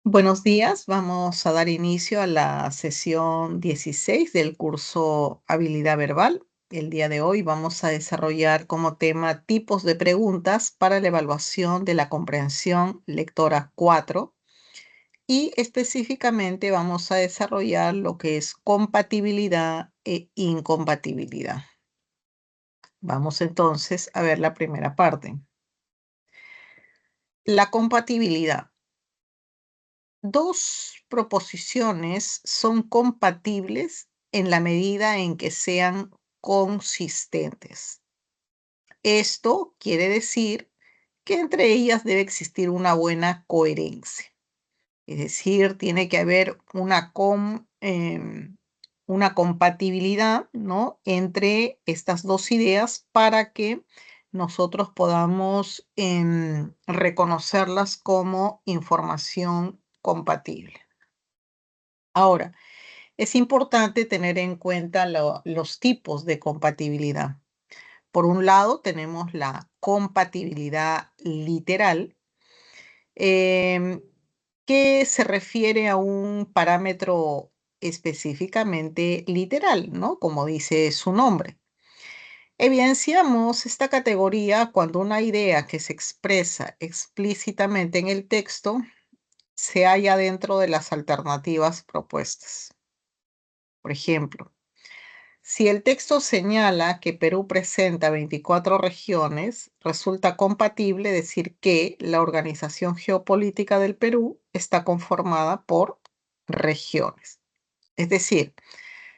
Buenos días, vamos a dar inicio a la sesión 16 del curso Habilidad Verbal. El día de hoy vamos a desarrollar como tema tipos de preguntas para la evaluación de la comprensión lectora 4 y específicamente vamos a desarrollar lo que es compatibilidad e incompatibilidad. Vamos entonces a ver la primera parte. La compatibilidad. Dos proposiciones son compatibles en la medida en que sean consistentes. Esto quiere decir que entre ellas debe existir una buena coherencia. Es decir, tiene que haber una compatibilidad, ¿no?, entre estas dos ideas para que nosotros podamos reconocerlas como información compatible. Ahora, es importante tener en cuenta los tipos de compatibilidad. Por un lado, tenemos la compatibilidad literal, em, que se refiere a un parámetro específicamente literal, ¿no? Como dice su nombre. Evidenciamos esta categoría cuando una idea que se expresa explícitamente en el texto se halla dentro de las alternativas propuestas. Por ejemplo, si el texto señala que Perú presenta 24 regiones, resulta compatible decir que la organización geopolítica del Perú está conformada por regiones. Es decir,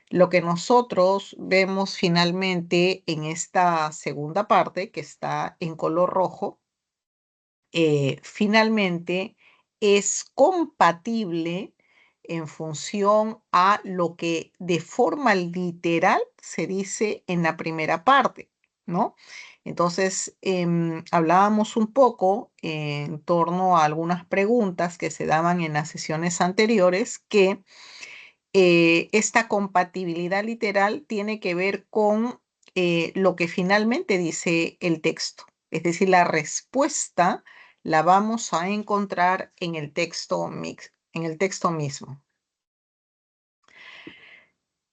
lo que nosotros vemos finalmente en esta segunda parte, que está en color rojo, finalmente es compatible en función a lo que de forma literal se dice en la primera parte, ¿no? Entonces, hablábamos un poco en torno a algunas preguntas que se daban en las sesiones anteriores que esta compatibilidad literal tiene que ver con lo que finalmente dice el texto. Es decir, la respuesta la vamos a encontrar en el texto en el texto mismo.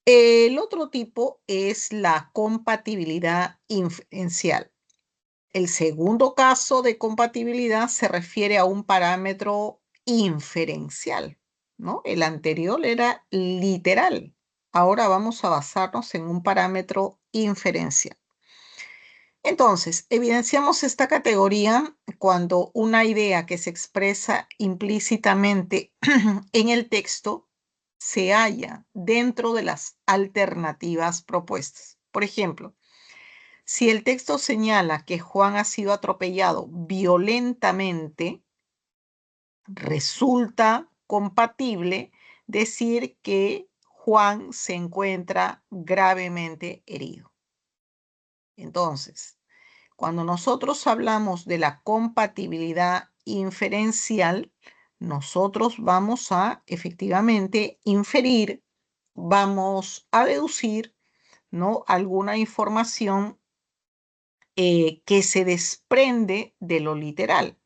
El otro tipo es la compatibilidad inferencial. El segundo caso de compatibilidad se refiere a un parámetro inferencial, ¿no? El anterior era literal. Ahora vamos a basarnos en un parámetro inferencial. Entonces, evidenciamos esta categoría cuando una idea que se expresa implícitamente en el texto se halla dentro de las alternativas propuestas. Por ejemplo, si el texto señala que Juan ha sido atropellado violentamente, resulta compatible decir que Juan se encuentra gravemente herido. Entonces, cuando nosotros hablamos de la compatibilidad inferencial, nosotros vamos a efectivamente inferir, vamos a deducir, ¿no?, alguna información que se desprende de lo literal.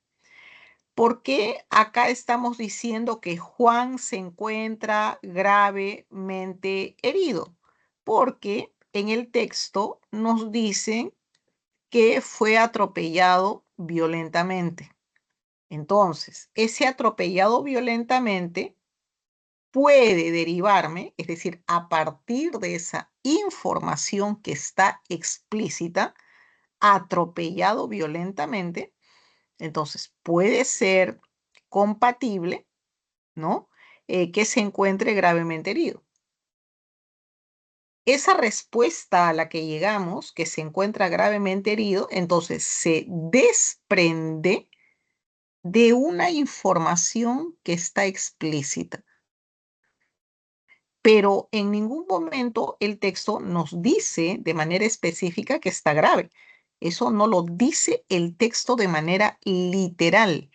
¿Por qué acá estamos diciendo que Juan se encuentra gravemente herido? Porque en el texto nos dicen que fue atropellado violentamente. Entonces, ese atropellado violentamente puede derivarme, es decir, a partir de esa información que está explícita, atropellado violentamente, entonces puede ser compatible, ¿no? Que se encuentre gravemente herido. Esa respuesta a la que llegamos, que se encuentra gravemente herido, entonces se desprende de una información que está explícita. Pero en ningún momento el texto nos dice de manera específica que está grave. Eso no lo dice el texto de manera literal.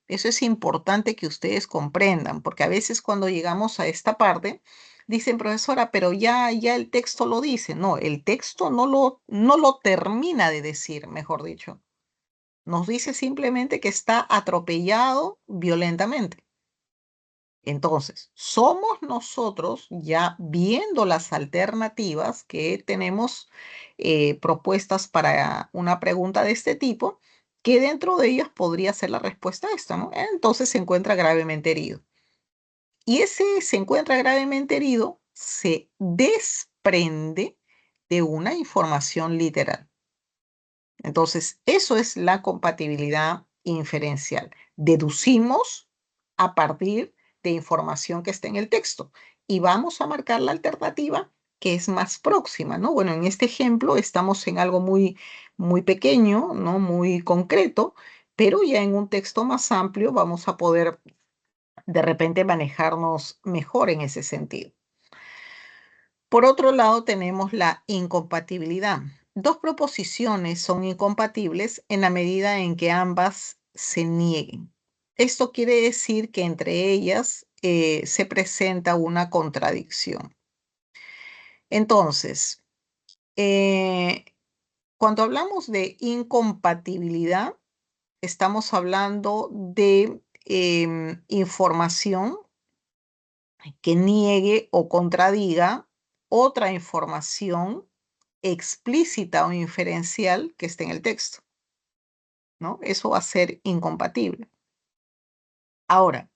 Eso es importante que ustedes comprendan, porque a veces cuando llegamos a esta parte, dicen, profesora, pero ya el texto lo dice. No, el texto no lo termina de decir, mejor dicho. Nos dice simplemente que está atropellado violentamente. Entonces, somos nosotros ya viendo las alternativas que tenemos propuestas para una pregunta de este tipo, que dentro de ellas podría ser la respuesta a esta, ¿no? Entonces se encuentra gravemente herido. Y ese se encuentra gravemente herido se desprende de una información literal. Entonces, eso es la compatibilidad inferencial. Deducimos a partir de información que está en el texto y vamos a marcar la alternativa que es más próxima, ¿no? Bueno, en este ejemplo estamos en algo muy, muy pequeño, ¿no? Muy concreto, pero ya en un texto más amplio vamos a poder de repente manejarnos mejor en ese sentido. Por otro lado, tenemos la incompatibilidad. Dos proposiciones son incompatibles en la medida en que ambas se nieguen. Esto quiere decir que entre ellas se presenta una contradicción. Entonces, eh, cuando hablamos de incompatibilidad, estamos hablando de información que niegue o contradiga otra información explícita o inferencial que esté en el texto, ¿no? Eso va a ser incompatible. Ahora,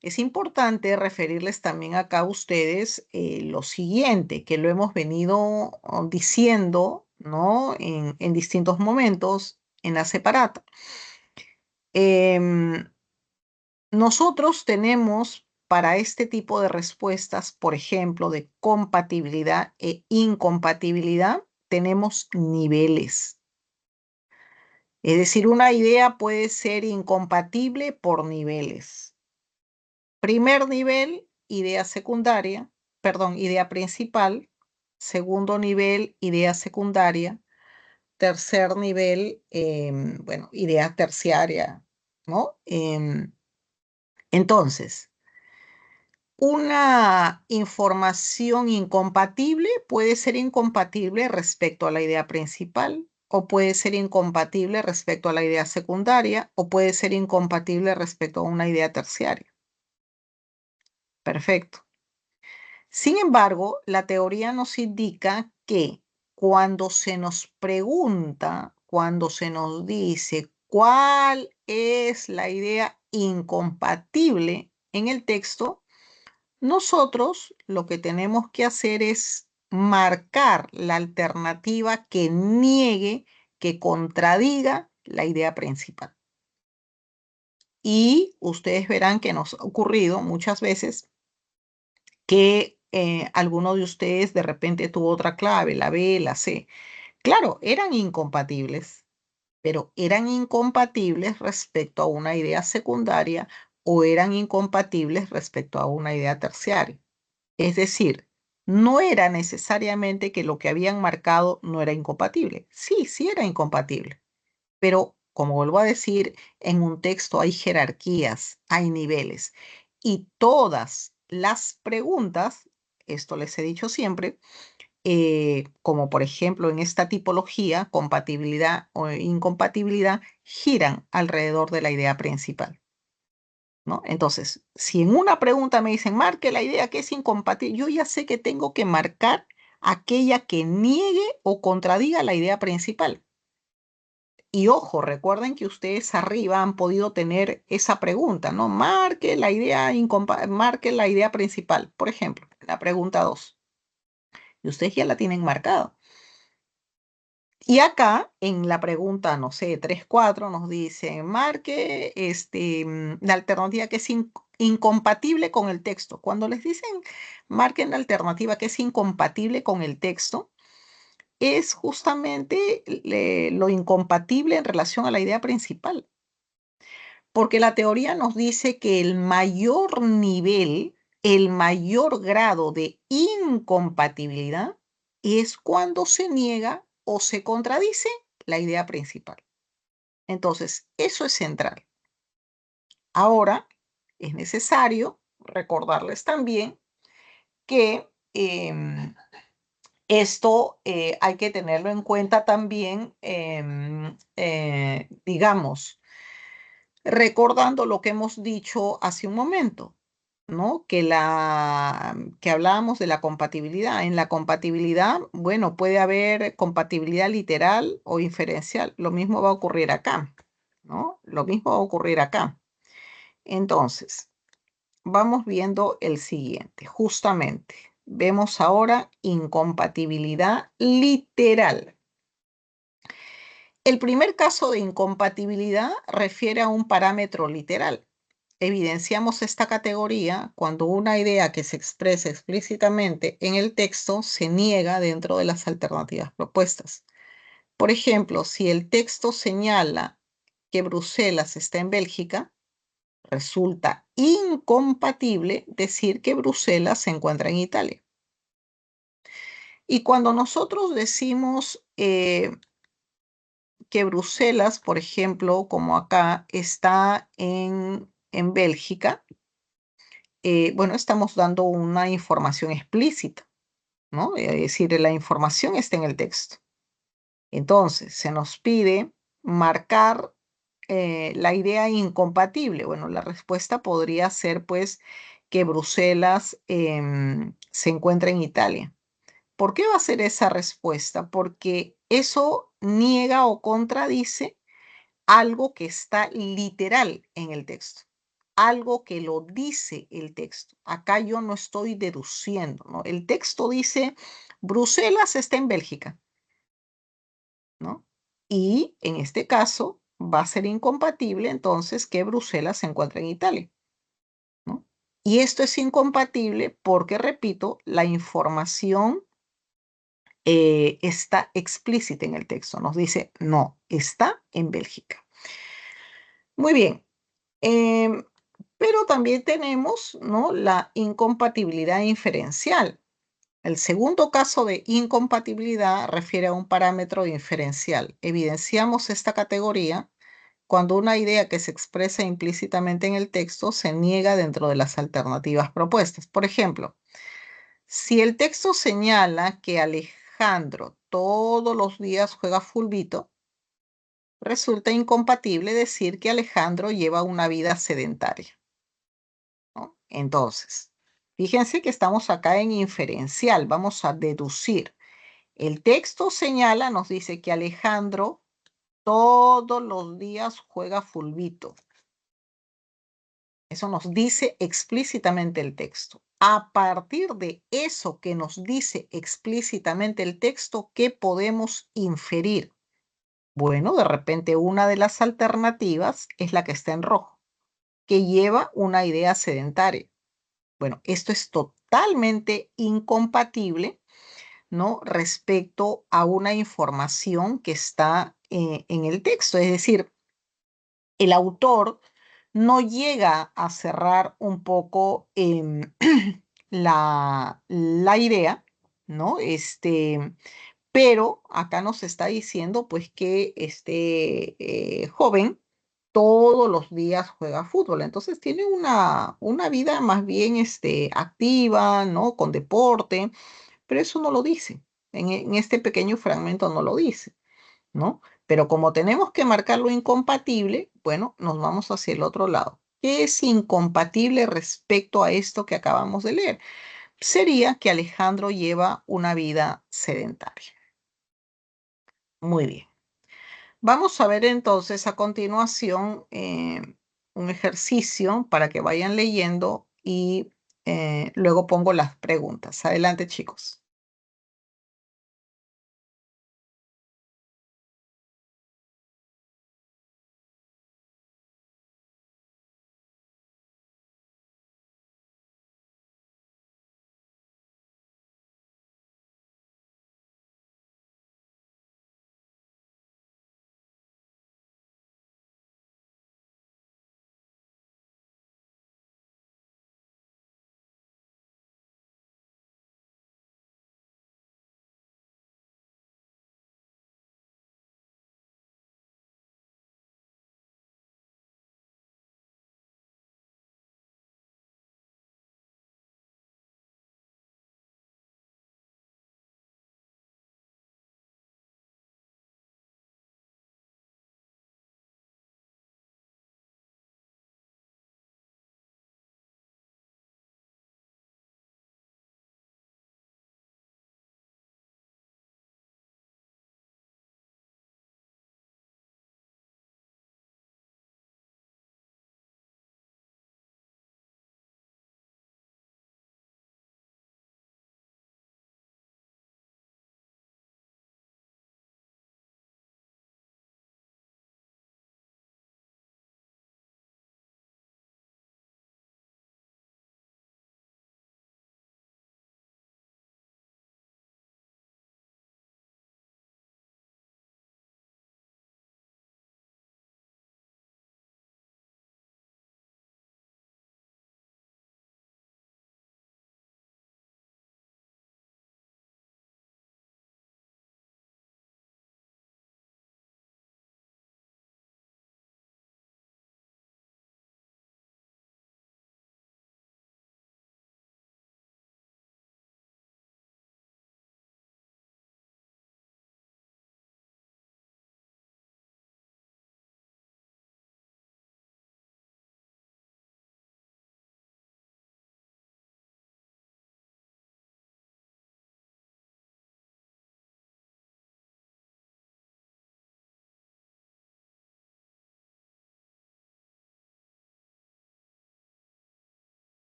es importante referirles también acá a ustedes lo siguiente, que lo hemos venido diciendo, ¿no? En distintos momentos en la separata. Em, Nosotros tenemos para este tipo de respuestas, por ejemplo, de compatibilidad e incompatibilidad, tenemos niveles. Es decir, una idea puede ser incompatible por niveles. Primer nivel, idea secundaria, perdón, idea principal. Segundo nivel, idea secundaria. Tercer nivel, bueno, idea terciaria, ¿no? Entonces, una información incompatible puede ser incompatible respecto a la idea principal, o puede ser incompatible respecto a la idea secundaria, o puede ser incompatible respecto a una idea terciaria. Perfecto. Sin embargo, la teoría nos indica que cuando se nos pregunta, cuando se nos dice cuál es la idea incompatible en el texto, nosotros lo que tenemos que hacer es marcar la alternativa que niegue, que contradiga la idea principal. Y ustedes verán que nos ha ocurrido muchas veces que alguno de ustedes de repente tuvo otra clave, la B, la C. Claro, eran incompatibles, pero eran incompatibles respecto a una idea secundaria o eran incompatibles respecto a una idea terciaria. Es decir, no era necesariamente que lo que habían marcado no era incompatible. Sí, sí era incompatible. Pero, como vuelvo a decir, en un texto hay jerarquías, hay niveles. Y todas las preguntas, esto les he dicho siempre, como por ejemplo en esta tipología, compatibilidad o incompatibilidad, giran alrededor de la idea principal. ¿No? Entonces, si en una pregunta me dicen, marque la idea que es incompatible, yo ya sé que tengo que marcar aquella que niegue o contradiga la idea principal. Y ojo, recuerden que ustedes arriba han podido tener esa pregunta, ¿no? Marque la idea, marque la idea principal, por ejemplo, la pregunta 2. Y ustedes ya la tienen marcada. Y acá en la pregunta, no sé, 3, 4 nos dice, marque la alternativa que es incompatible con el texto. Cuando les dicen, marquen la alternativa que es incompatible con el texto, es justamente lo incompatible en relación a la idea principal. Porque la teoría nos dice que el mayor nivel, el mayor grado de incompatibilidad es cuando se niega o se contradice la idea principal. Entonces, eso es central. Ahora, es necesario recordarles también que esto hay que tenerlo en cuenta también, digamos, recordando lo que hemos dicho hace un momento. ¿no? Que hablábamos de la compatibilidad. En la compatibilidad, bueno, puede haber compatibilidad literal o inferencial. Lo mismo va a ocurrir acá, ¿no? Lo mismo va a ocurrir acá. Entonces, vamos viendo el siguiente. Justamente, vemos ahora incompatibilidad literal. El primer caso de incompatibilidad refiere a un parámetro literal. Evidenciamos esta categoría cuando una idea que se expresa explícitamente en el texto se niega dentro de las alternativas propuestas. Por ejemplo, si el texto señala que Bruselas está en Bélgica, resulta incompatible decir que Bruselas se encuentra en Italia. Y cuando nosotros decimos que Bruselas, por ejemplo, como acá, está en Bélgica, bueno, estamos dando una información explícita, ¿no? Es decir, la información está en el texto. Entonces, se nos pide marcar la idea incompatible. Bueno, la respuesta podría ser, pues, que Bruselas se encuentra en Italia. ¿Por qué va a ser esa respuesta? Porque eso niega o contradice algo que está literal en el texto, algo que lo dice el texto. Acá yo no estoy deduciendo, ¿no? El texto dice, Bruselas está en Bélgica, ¿no? Y en este caso va a ser incompatible entonces que Bruselas se encuentre en Italia, ¿no? Y esto es incompatible porque, repito, la información está explícita en el texto. Nos dice, no, está en Bélgica. Muy bien. Em, pero también tenemos, ¿no?, la incompatibilidad inferencial. El segundo caso de incompatibilidad refiere a un parámetro inferencial. Evidenciamos esta categoría cuando una idea que se expresa implícitamente en el texto se niega dentro de las alternativas propuestas. Por ejemplo, si el texto señala que Alejandro todos los días juega fulbito, resulta incompatible decir que Alejandro lleva una vida sedentaria, ¿no? Entonces, fíjense que estamos acá en inferencial, vamos a deducir. El texto señala, nos dice que Alejandro todos los días juega fulbito. Eso nos dice explícitamente el texto. A partir de eso que nos dice explícitamente el texto, ¿qué podemos inferir? Bueno, de repente una de las alternativas es la que está en rojo, que lleva una idea sedentaria. Bueno, esto es totalmente incompatible, ¿no?, respecto a una información que está en el texto. Es decir, el autor no llega a cerrar un poco la idea, ¿no? Pero acá nos está diciendo pues que este joven todos los días juega fútbol. Entonces tiene una vida más bien activa, ¿no? Con deporte, pero eso no lo dice. En este pequeño fragmento no lo dice, ¿no? Pero como tenemos que marcar lo incompatible, bueno, nos vamos hacia el otro lado. ¿Qué es incompatible respecto a esto que acabamos de leer? Sería que Alejandro lleva una vida sedentaria. Muy bien. Vamos a ver entonces a continuación un ejercicio para que vayan leyendo y luego pongo las preguntas. Adelante, chicos.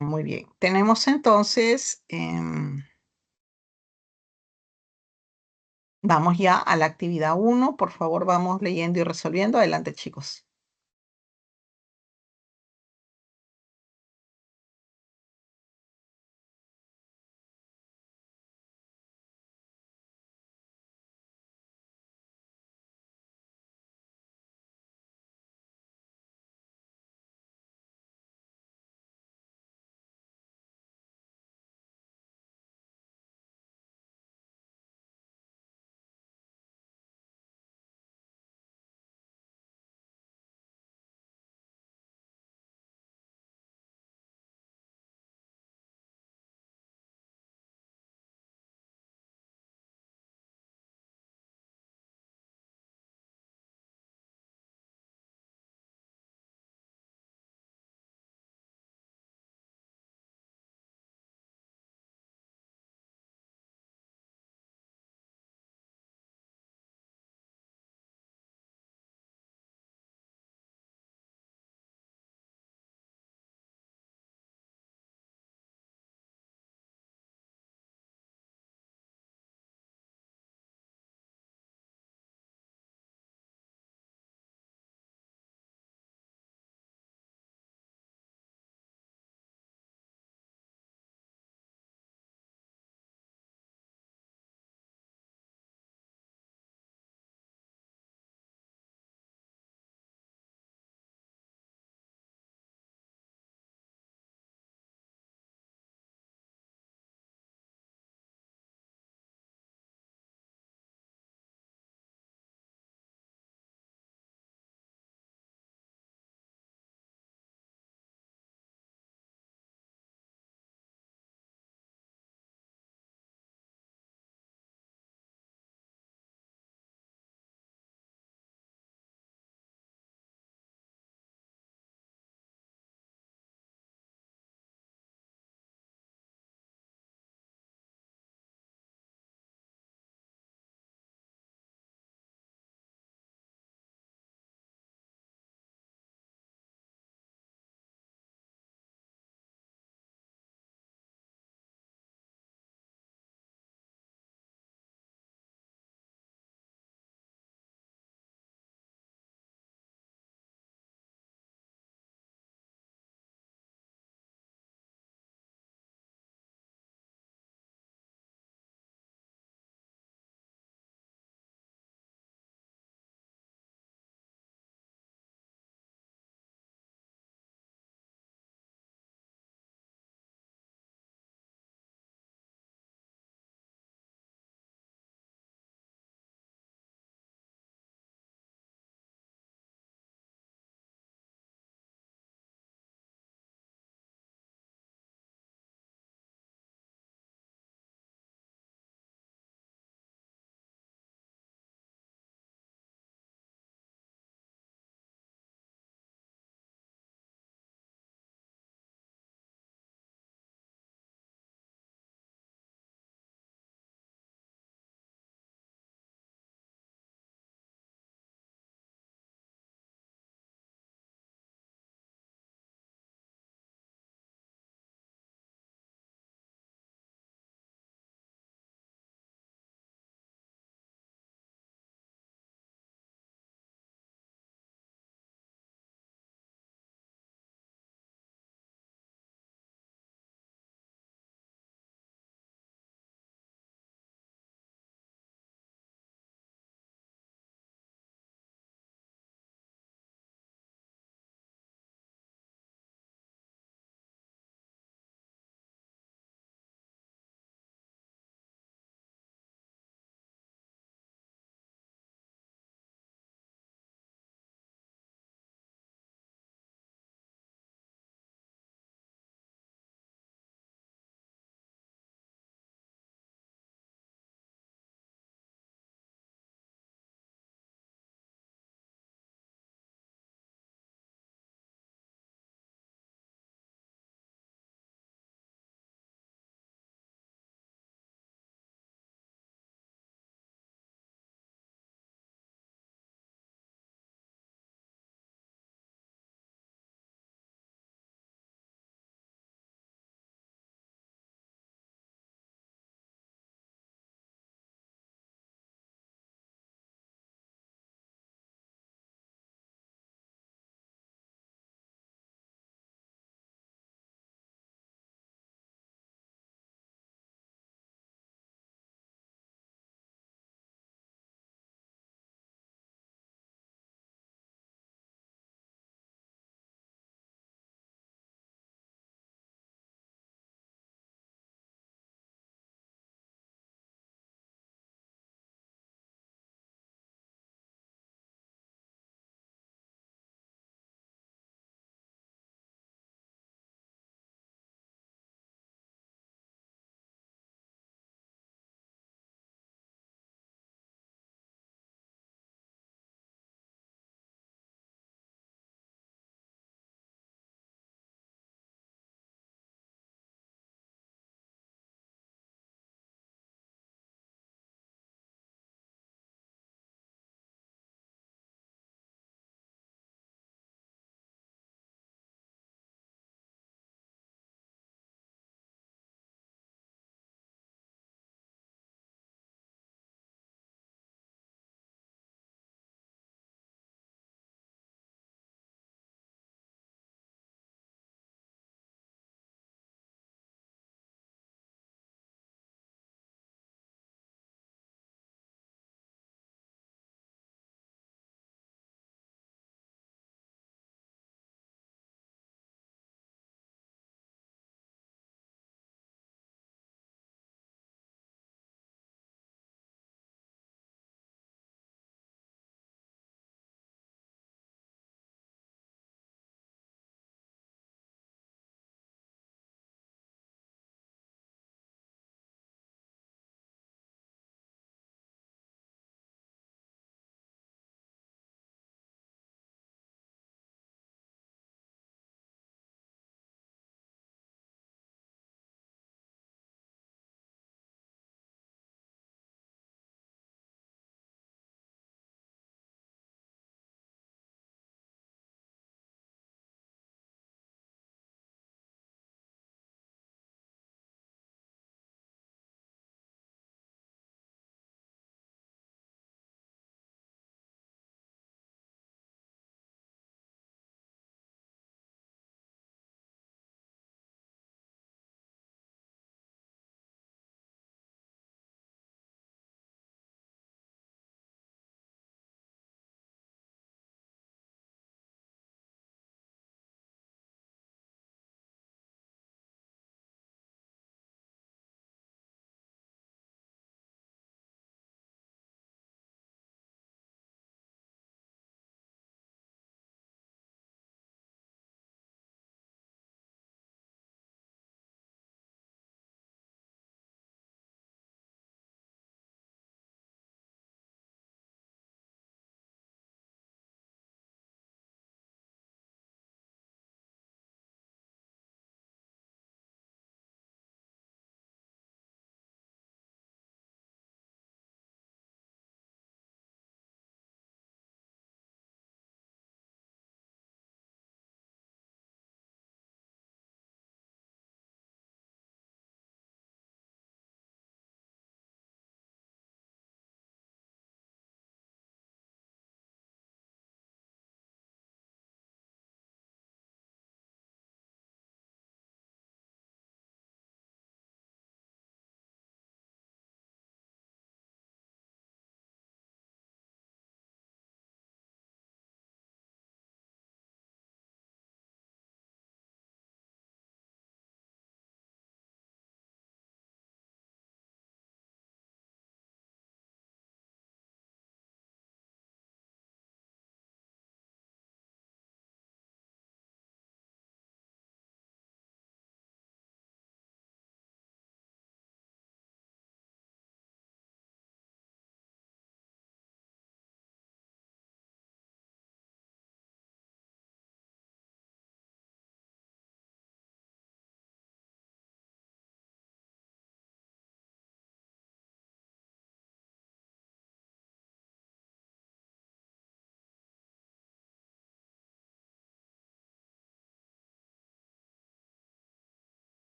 Muy bien. Tenemos entonces, vamos ya a la actividad uno. Por favor, vamos leyendo y resolviendo. Adelante, chicos.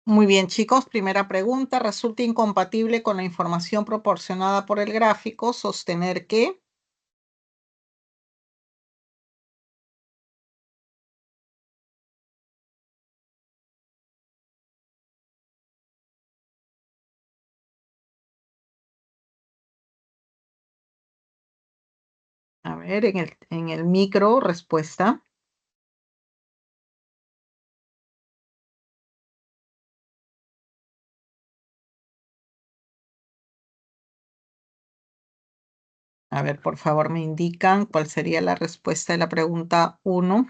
Muy bien, chicos. Primera pregunta. ¿Resulta incompatible con la información proporcionada por el gráfico sostener que? A ver, en el micro, respuesta. A ver, por favor, me indican cuál sería la respuesta de la pregunta uno.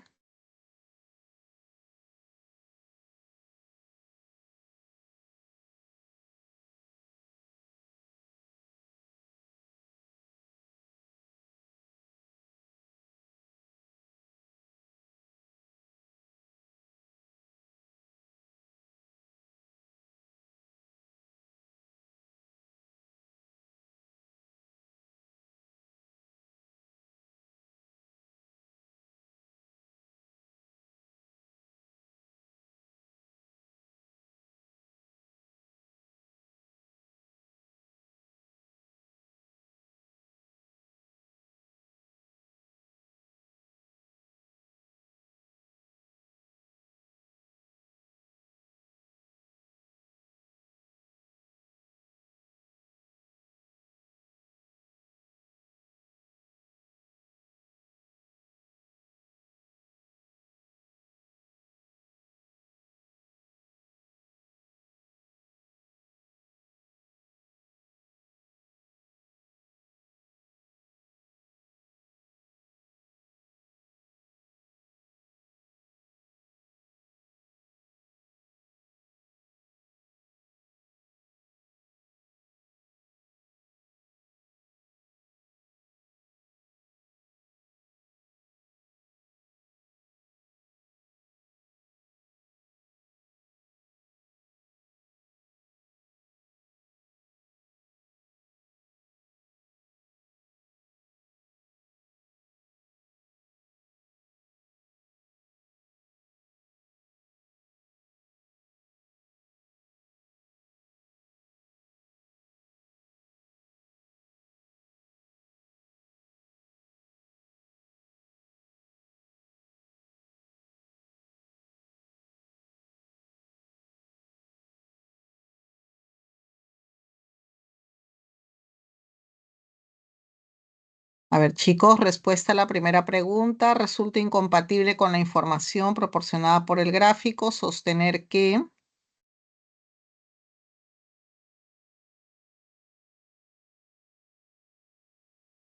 A ver, chicos, respuesta a la primera pregunta. ¿Resulta incompatible con la información proporcionada por el gráfico sostener que?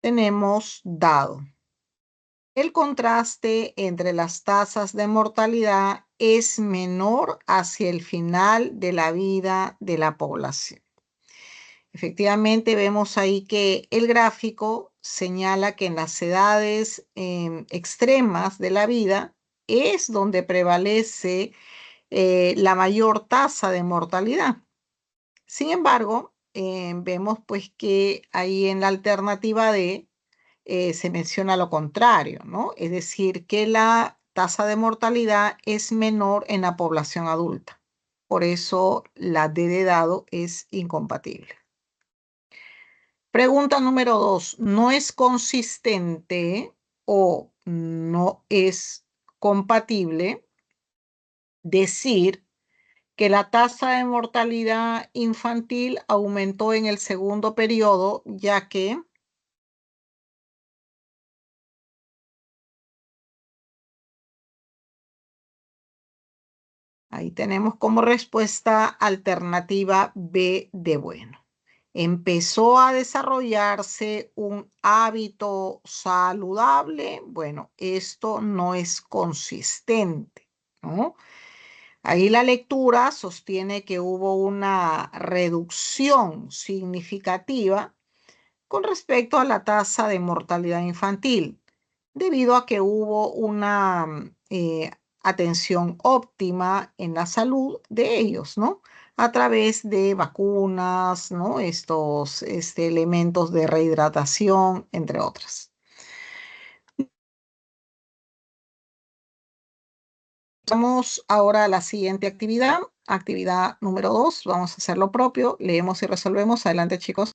Tenemos dado. El contraste entre las tasas de mortalidad es menor hacia el final de la vida de la población. Efectivamente, vemos ahí que el gráfico señala que en las edades extremas de la vida es donde prevalece la mayor tasa de mortalidad. Sin embargo, vemos pues que ahí en la alternativa D se menciona lo contrario, ¿no? Es decir, que la tasa de mortalidad es menor en la población adulta. Por eso la D de dado es incompatible. Pregunta número 2. ¿No es consistente o no es compatible decir que la tasa de mortalidad infantil aumentó en el segundo periodo, ya que ahí tenemos como respuesta alternativa B de bueno? Empezó a desarrollarse un hábito saludable. Bueno, esto no es consistente, ¿no? Ahí la lectura sostiene que hubo una reducción significativa con respecto a la tasa de mortalidad infantil, debido a que hubo una atención óptima en la salud de ellos, ¿no? A través de vacunas, ¿no? Estos elementos de rehidratación, entre otras. Vamos ahora a la siguiente actividad. Actividad número 2, vamos a hacer lo propio, leemos y resolvemos. Adelante, chicos.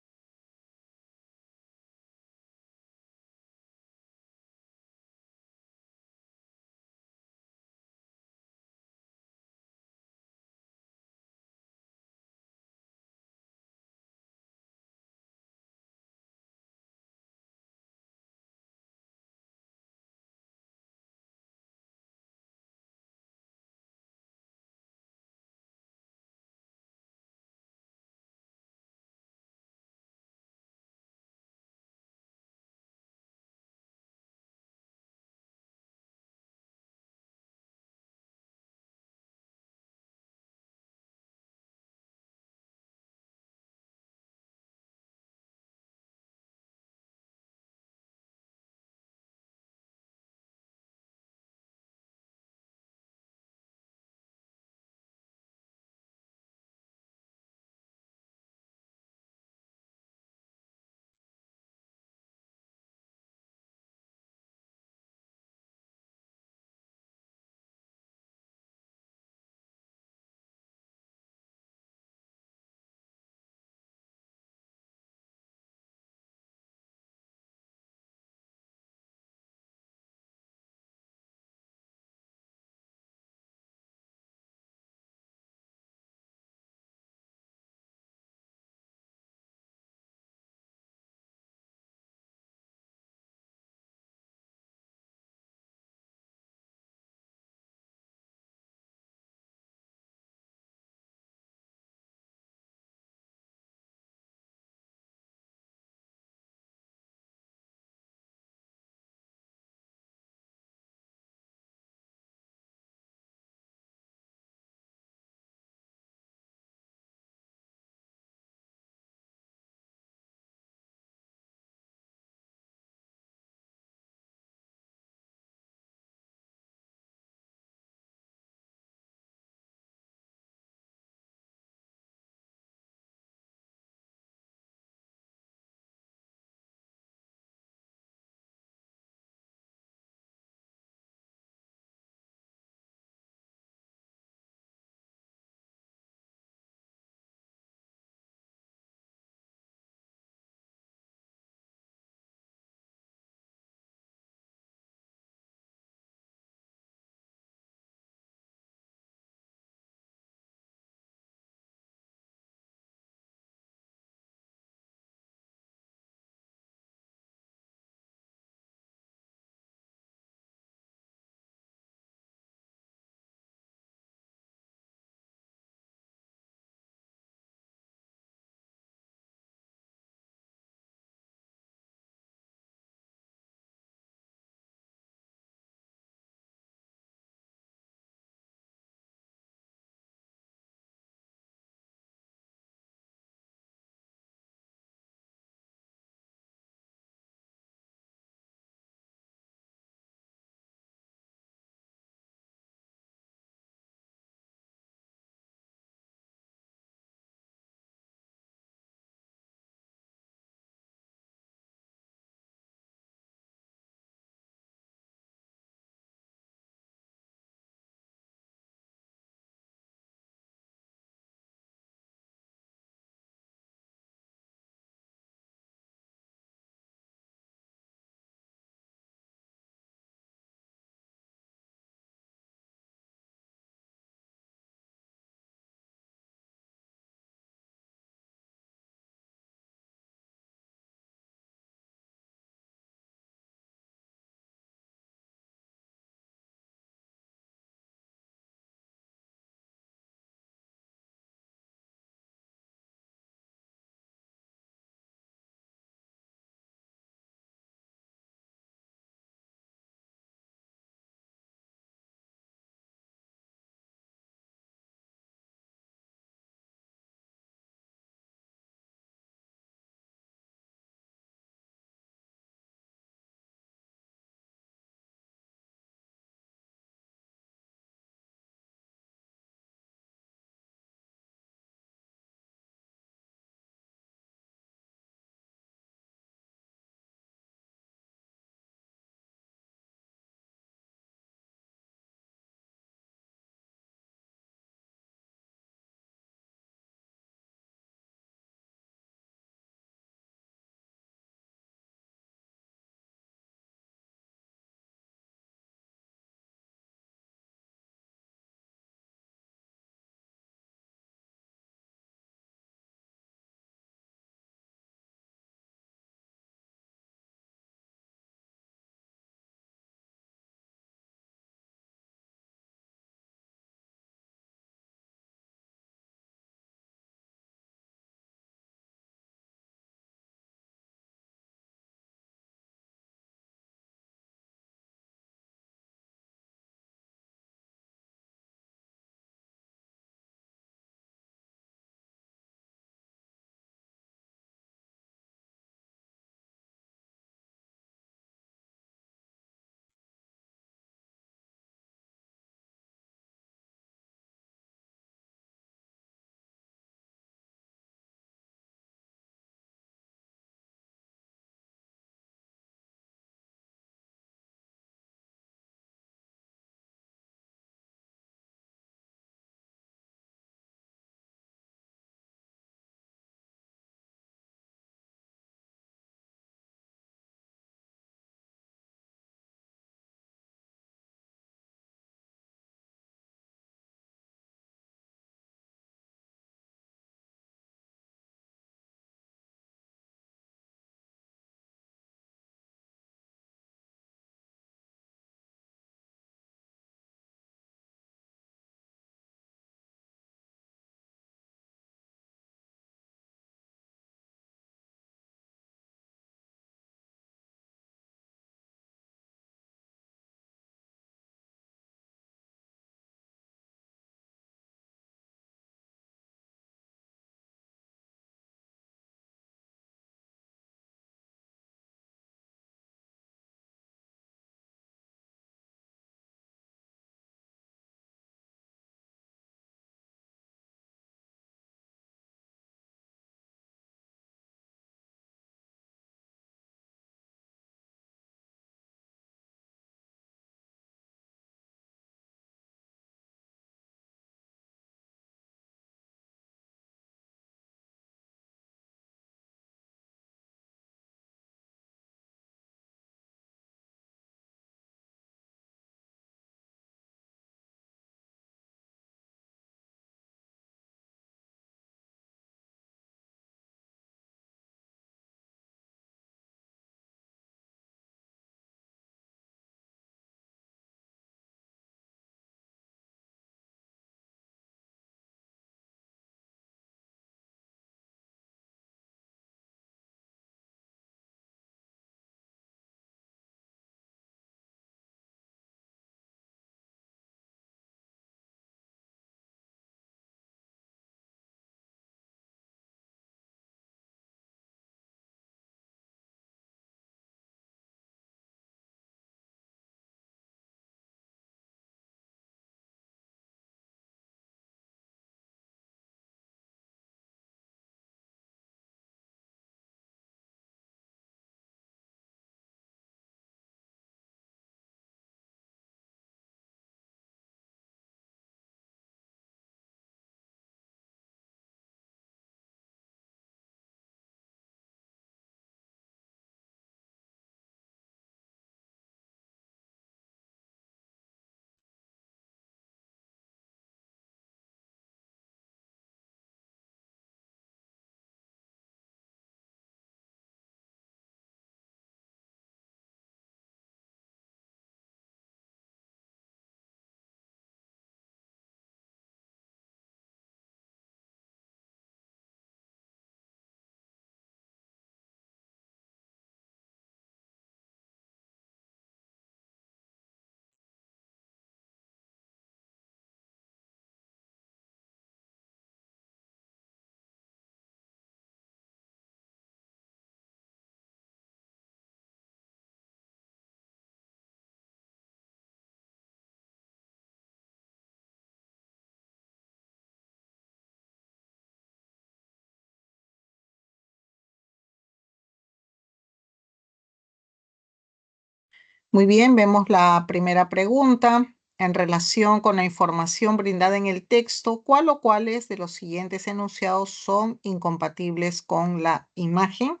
Muy bien, vemos la primera pregunta. En relación con la información brindada en el texto, ¿cuál o cuáles de los siguientes enunciados son incompatibles con la imagen?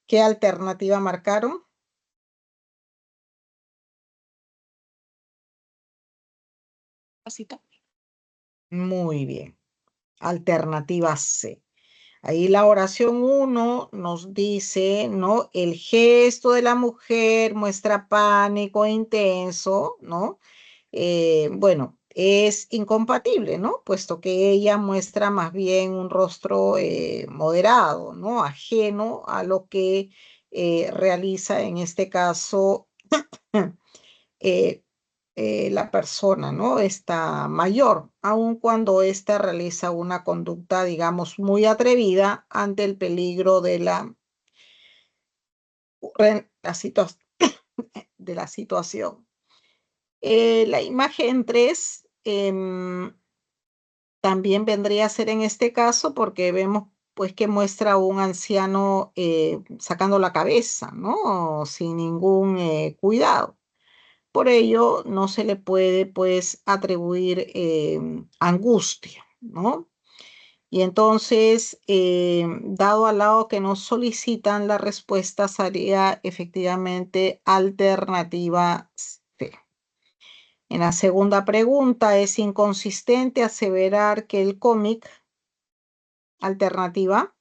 ¿Qué alternativa marcaron? Muy bien. Alternativa C. Ahí la oración 1 nos dice, ¿no? El gesto de la mujer muestra pánico intenso, ¿no? Bueno, es incompatible, ¿no? Puesto que ella muestra más bien un rostro moderado, ¿no? Ajeno a lo que realiza en este caso eh, la persona, ¿no? Está mayor, aun cuando ésta realiza una conducta, digamos, muy atrevida ante el peligro de de la situación. La imagen 3 también vendría a ser en este caso porque vemos pues que muestra a un anciano sacando la cabeza, ¿no? Sin ningún cuidado. Por ello, no se le puede, pues, atribuir angustia, ¿no? Y entonces, dado al lado que nos solicitan, la respuesta sería efectivamente alternativa C. En la segunda pregunta, ¿es inconsistente aseverar que el cómic, alternativa?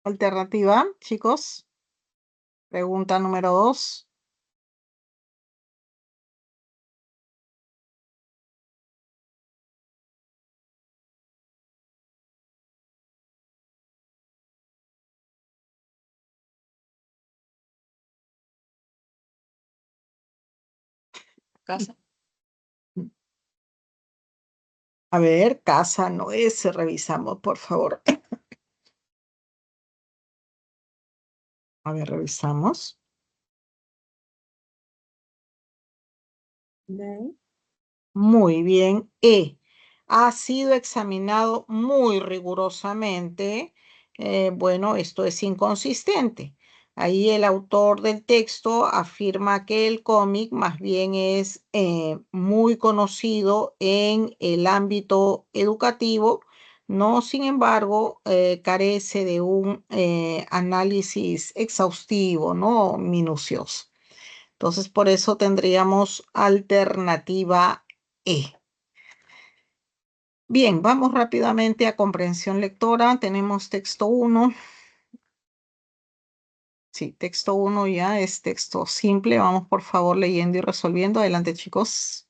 Alternativa, chicos. Pregunta número 2. Casa. A ver, casa no es, revisamos, por favor. A ver, revisamos. No. Muy bien. Ha sido examinado muy rigurosamente. Bueno, esto es inconsistente. Ahí el autor del texto afirma que el cómic más bien es muy conocido en el ámbito educativo, no, sin embargo, carece de un análisis exhaustivo, ¿no? Minucioso. Entonces, por eso tendríamos alternativa E. Bien, vamos rápidamente a comprensión lectora. Tenemos texto 1. Sí, texto 1 ya es texto simple. Vamos por favor leyendo y resolviendo. Adelante, chicos.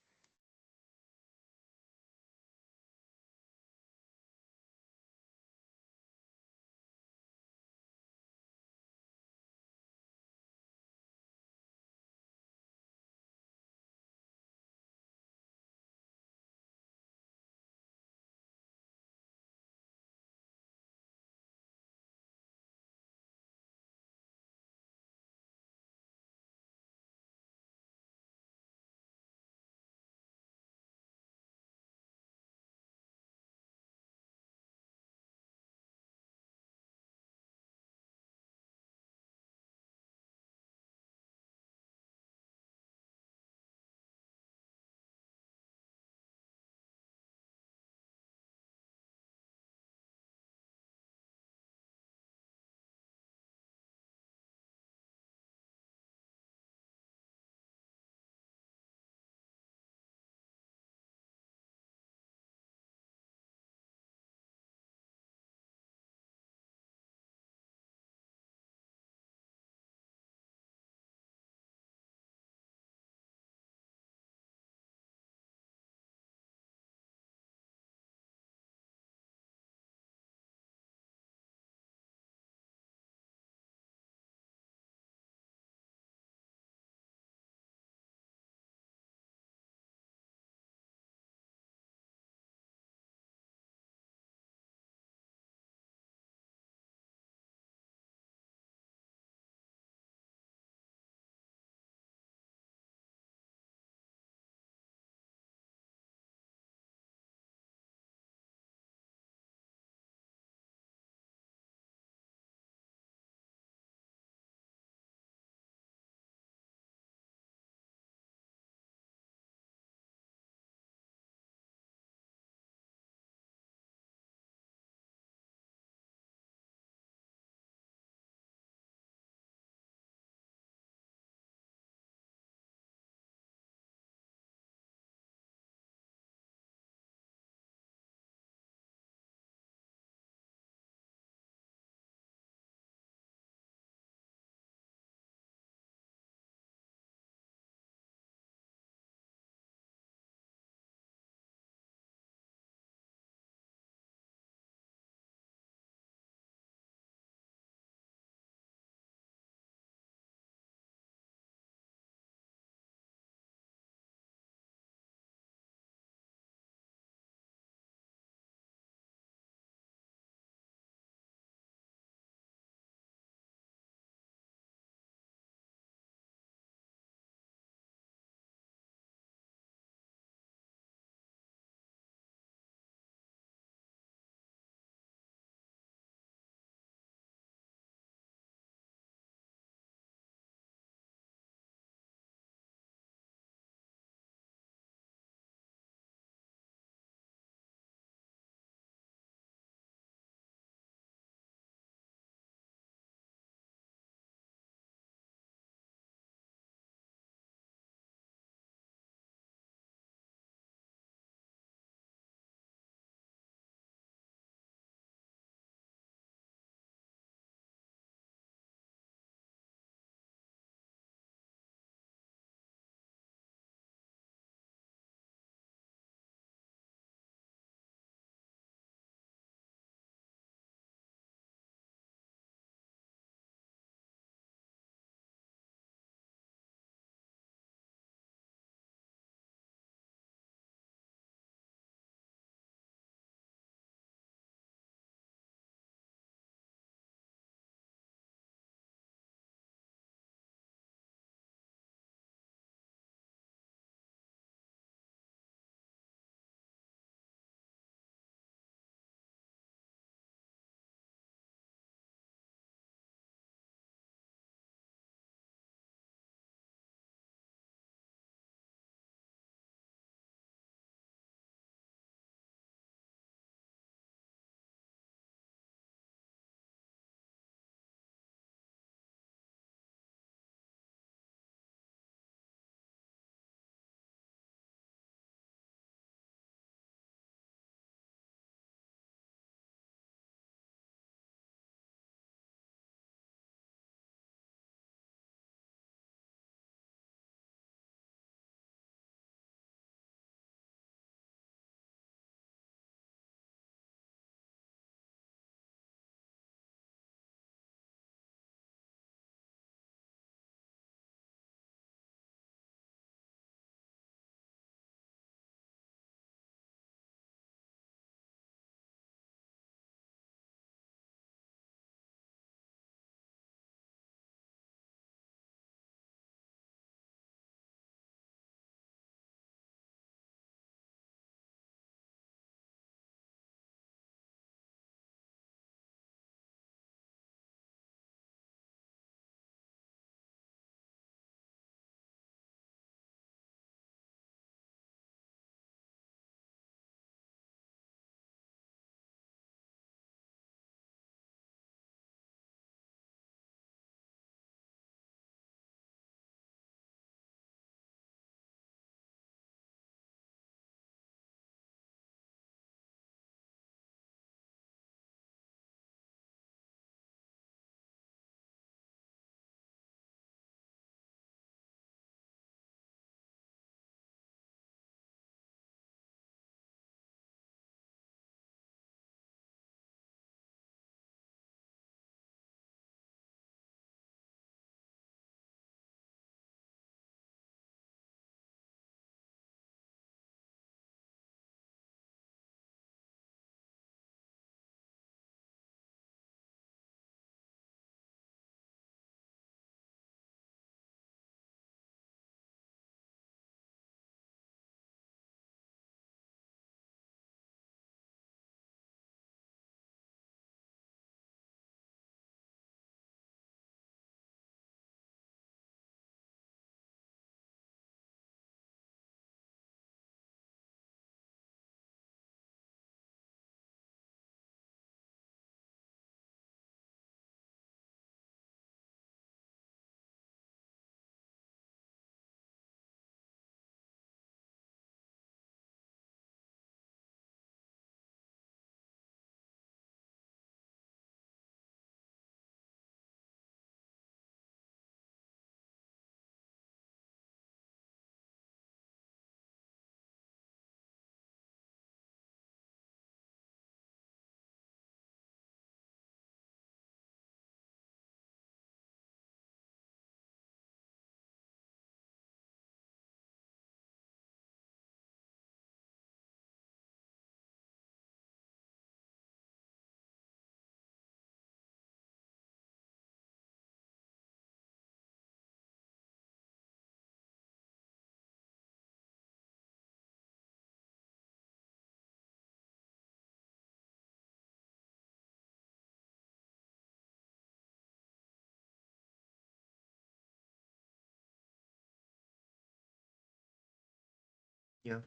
Ya.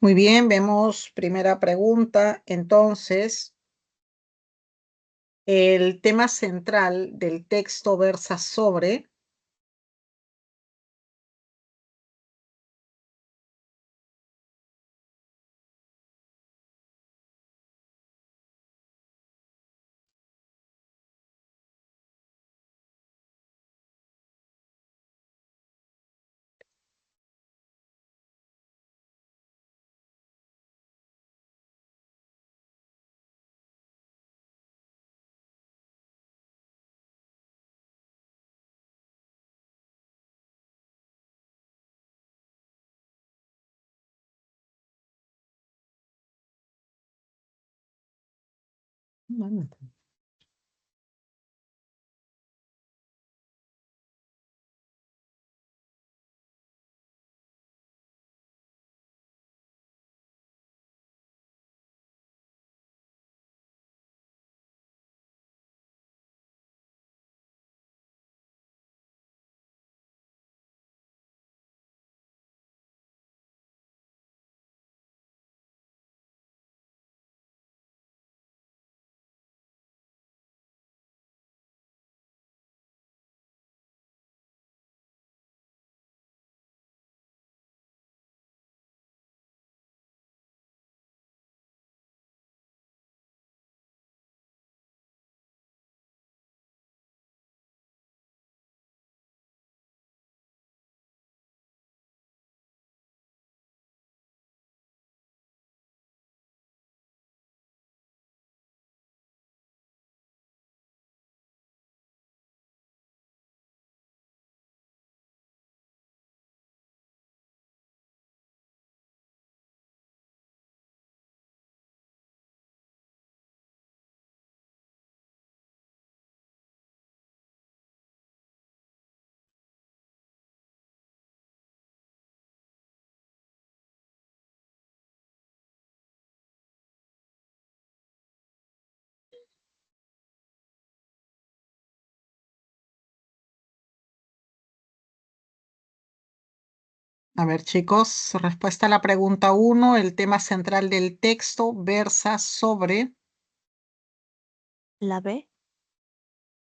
Muy bien, vemos primera pregunta. Entonces, el tema central del texto versa sobre. A ver, chicos, respuesta a la pregunta uno. El tema central del texto versa sobre. La B.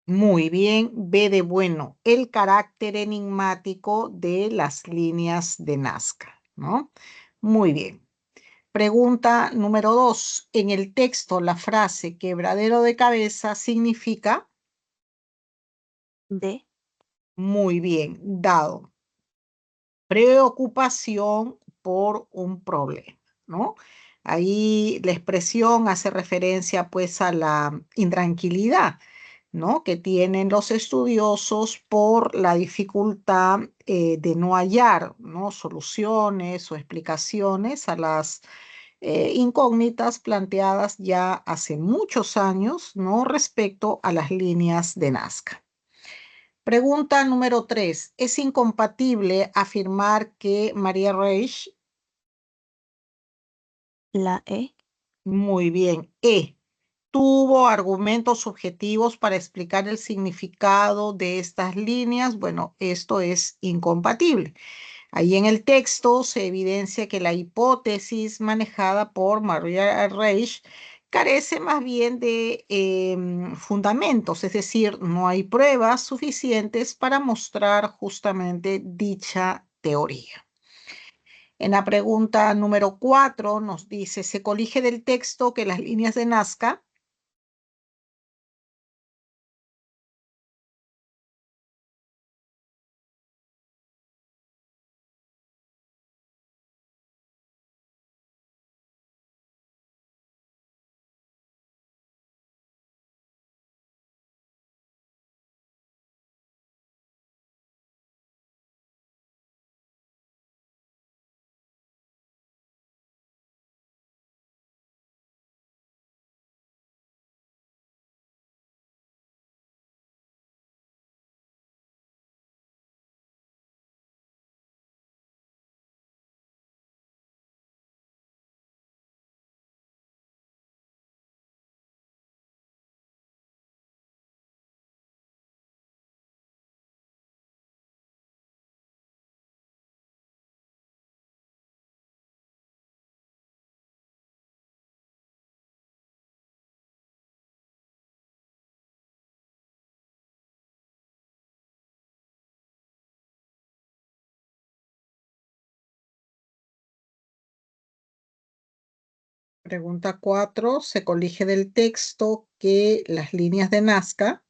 Muy bien, B de bueno, el carácter enigmático de las líneas de Nazca, ¿no? Muy bien. Pregunta número 2. En el texto, la frase quebradero de cabeza significa. D. Muy bien, dado. Preocupación por un problema, ¿no? Ahí la expresión hace referencia pues a la intranquilidad, ¿no? Que tienen los estudiosos por la dificultad de no hallar, ¿no? Soluciones o explicaciones a las incógnitas planteadas ya hace muchos años, ¿no? Respecto a las líneas de Nazca. Pregunta número 3. ¿Es incompatible afirmar que María Reich, La E. muy bien, tuvo argumentos objetivos para explicar el significado de estas líneas? Bueno, esto es incompatible. Ahí en el texto se evidencia que la hipótesis manejada por María Reich carece más bien de fundamentos, es decir, no hay pruebas suficientes para mostrar justamente dicha teoría. En la pregunta número 4 nos dice, se colige del texto que las líneas de Nazca. Pregunta 4. Se colige del texto que las líneas de Nazca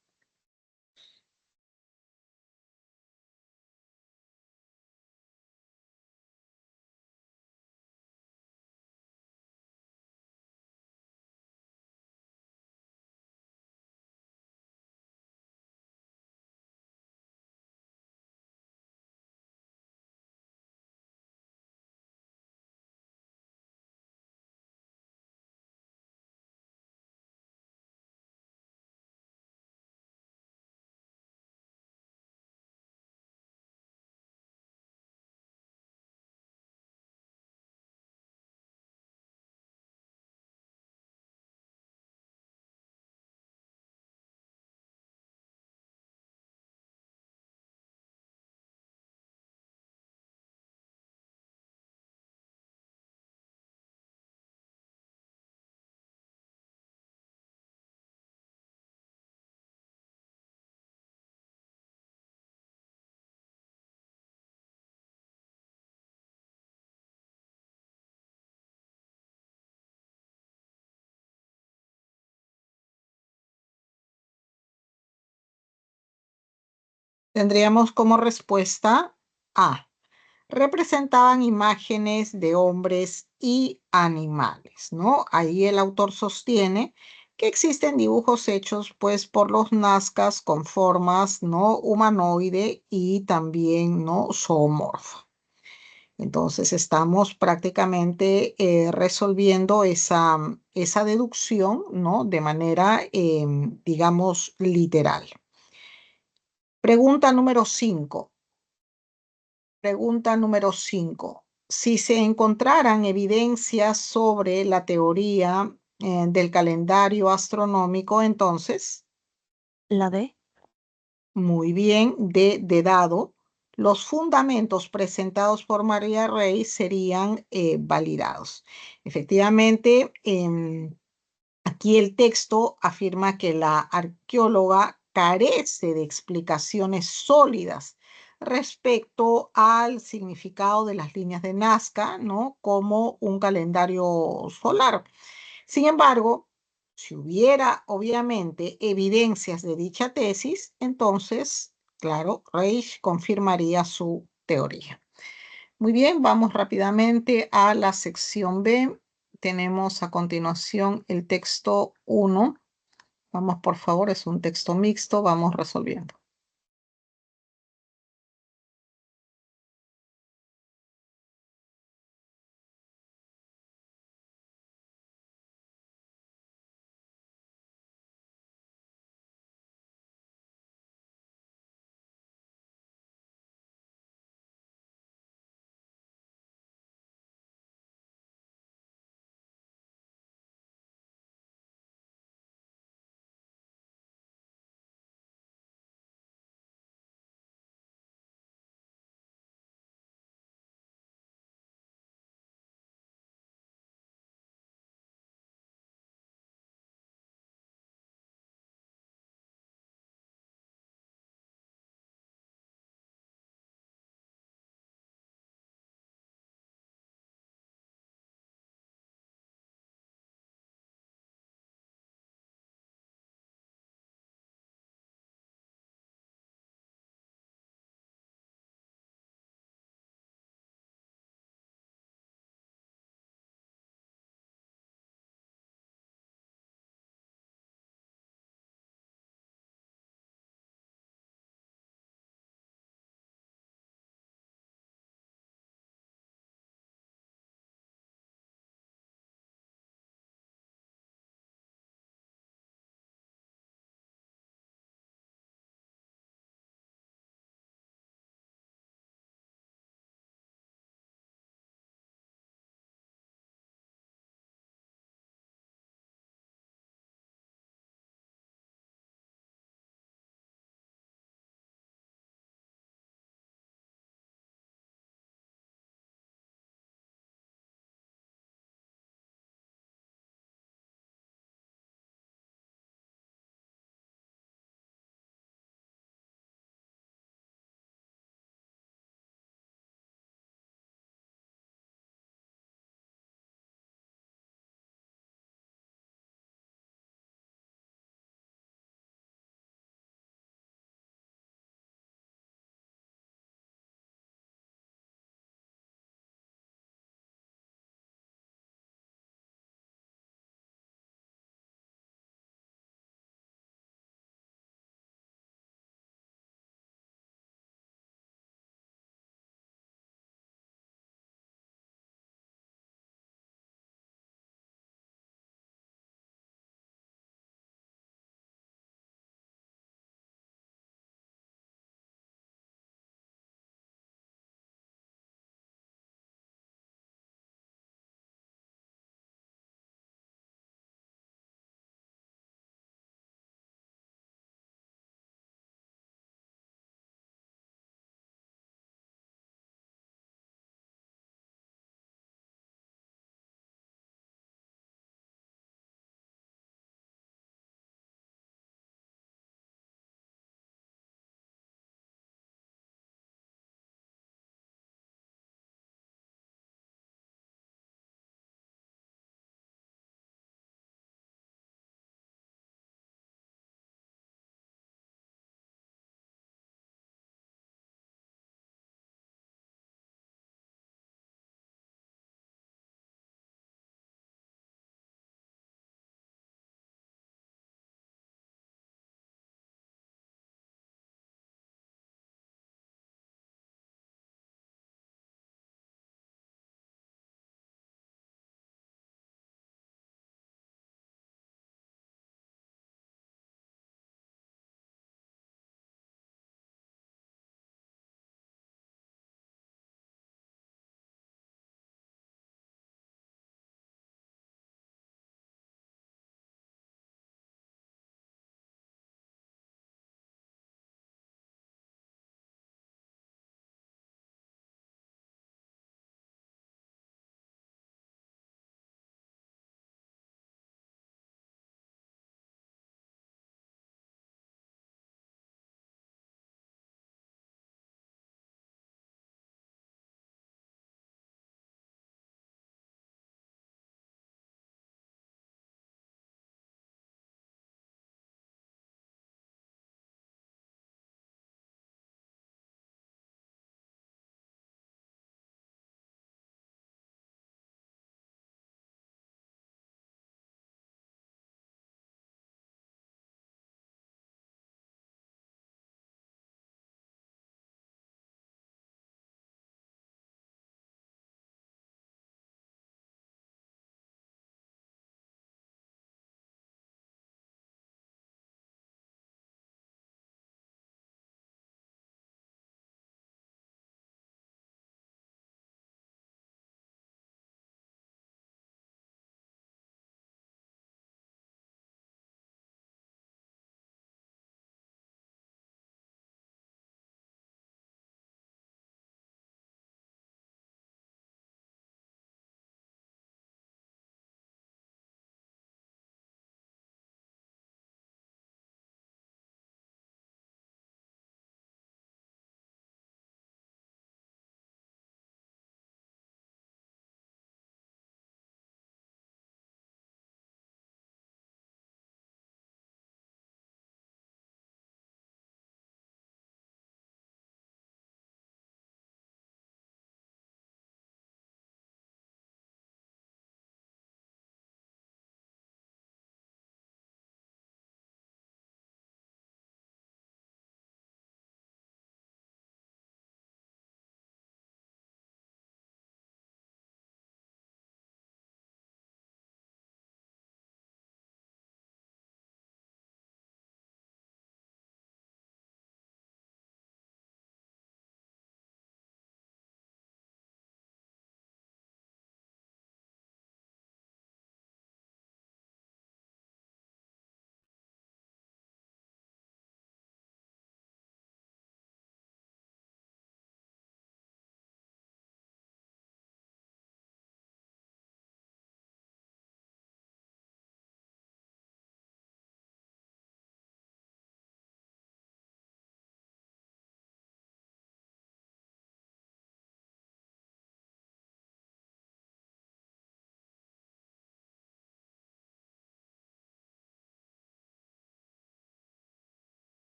tendríamos como respuesta A. Representaban imágenes de hombres y animales, ¿no? Ahí el autor sostiene que existen dibujos hechos pues por los nazcas con formas no humanoide y también no zoomorfa. Entonces estamos prácticamente resolviendo esa deducción, ¿no? De manera, digamos, literal. Pregunta número 5. Pregunta número 5. Si se encontraran evidencias sobre la teoría del calendario astronómico, entonces, La D. muy bien, de dado, los fundamentos presentados por María Rey serían validados. Efectivamente, aquí el texto afirma que la arqueóloga carece de explicaciones sólidas respecto al significado de las líneas de Nazca, ¿no? Como un calendario solar. Sin embargo, si hubiera obviamente evidencias de dicha tesis, entonces, claro, Reich confirmaría su teoría. Muy bien, vamos rápidamente a la sección B. Tenemos a continuación el texto 1. Vamos, por favor, es un texto mixto, vamos resolviendo.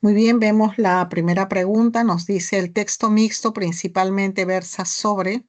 Muy bien, vemos la primera pregunta. Nos dice, el texto mixto principalmente versa sobre.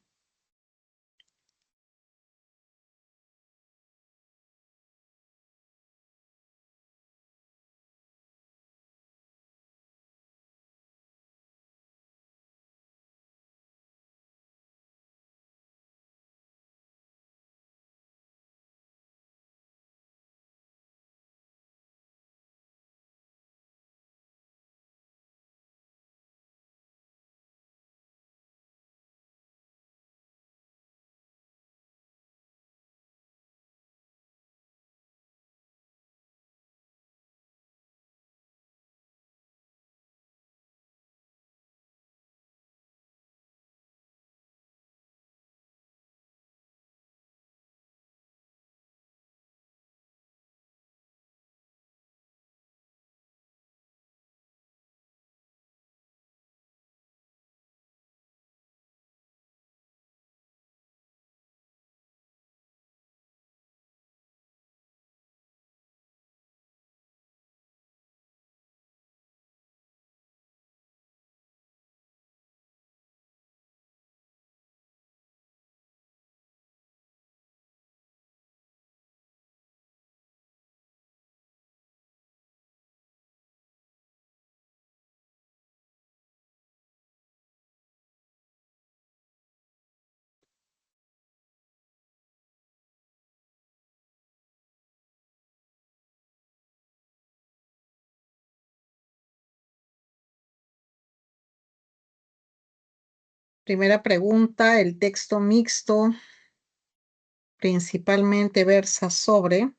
Primera pregunta, el texto mixto principalmente versa sobre.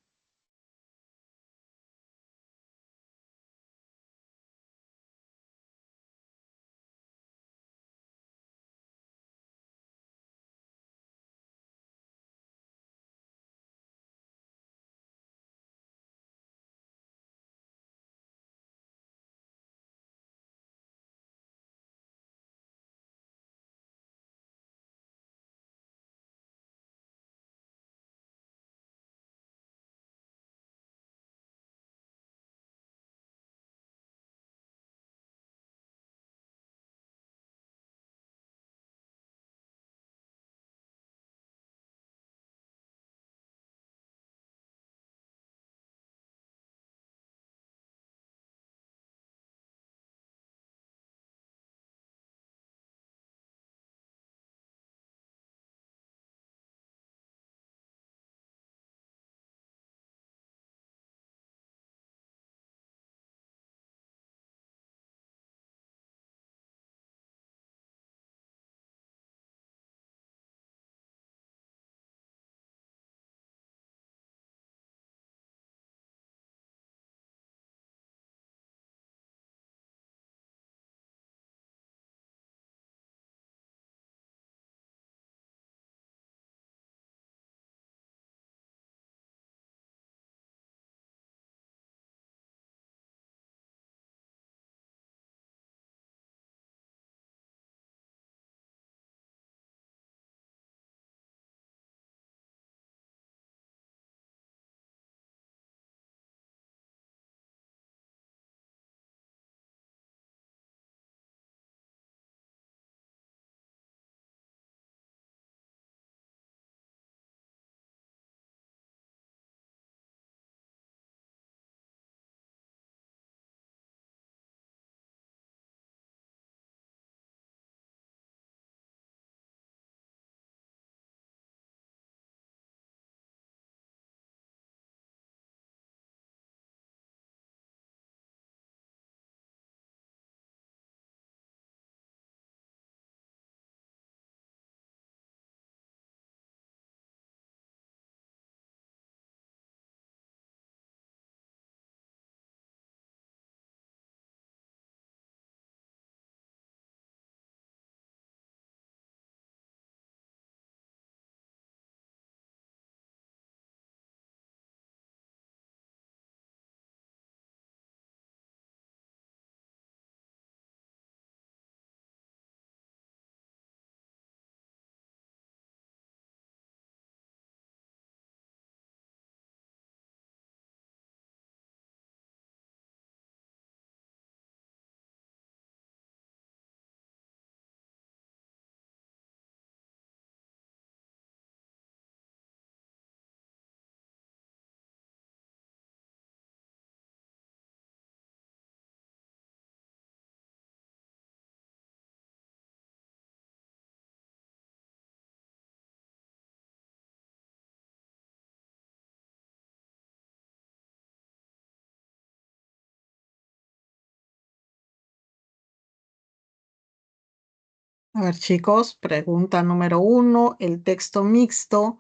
A ver, chicos, pregunta número 1. El texto mixto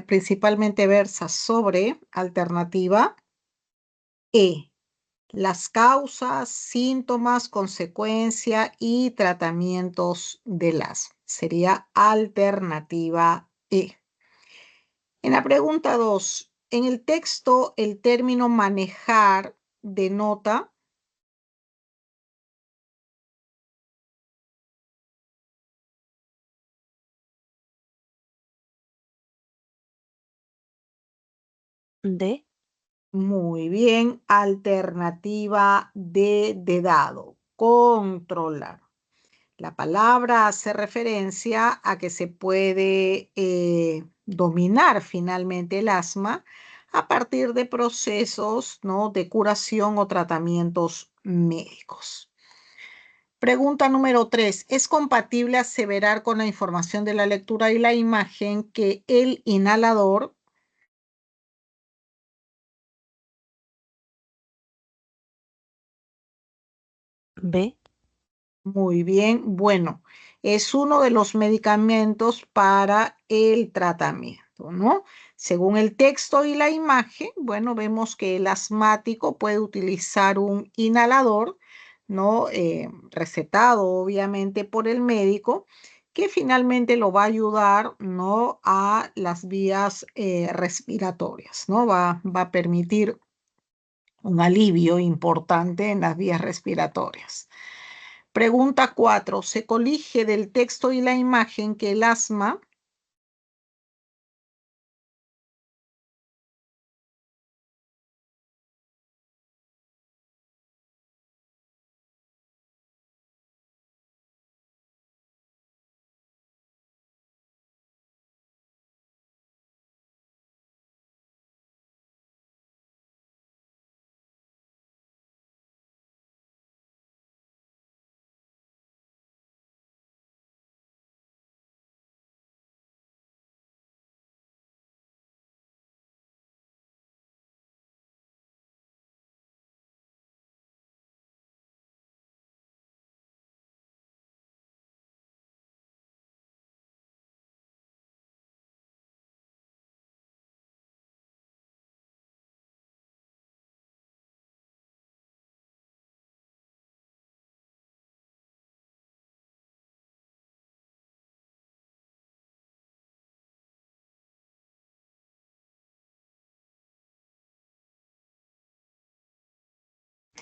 principalmente versa sobre alternativa E. Las causas, síntomas, consecuencia y tratamientos del asma. Sería alternativa E. En la pregunta 2, en el texto el término manejar denota D. muy bien, alternativa D de dado, controlar. La palabra hace referencia a que se puede dominar finalmente el asma a partir de procesos, ¿no?, de curación o tratamientos médicos. Pregunta número 3. ¿Es compatible aseverar con la información de la lectura y la imagen que el inhalador? B. Muy bien, bueno, es uno de los medicamentos para el tratamiento, ¿no? Según el texto y la imagen, bueno, vemos que el asmático puede utilizar un inhalador, ¿no? Recetado obviamente por el médico, que finalmente lo va a ayudar, ¿no?, a las vías respiratorias, ¿no? Va a permitir un alivio importante en las vías respiratorias. Pregunta 4. Se colige del texto y la imagen que el asma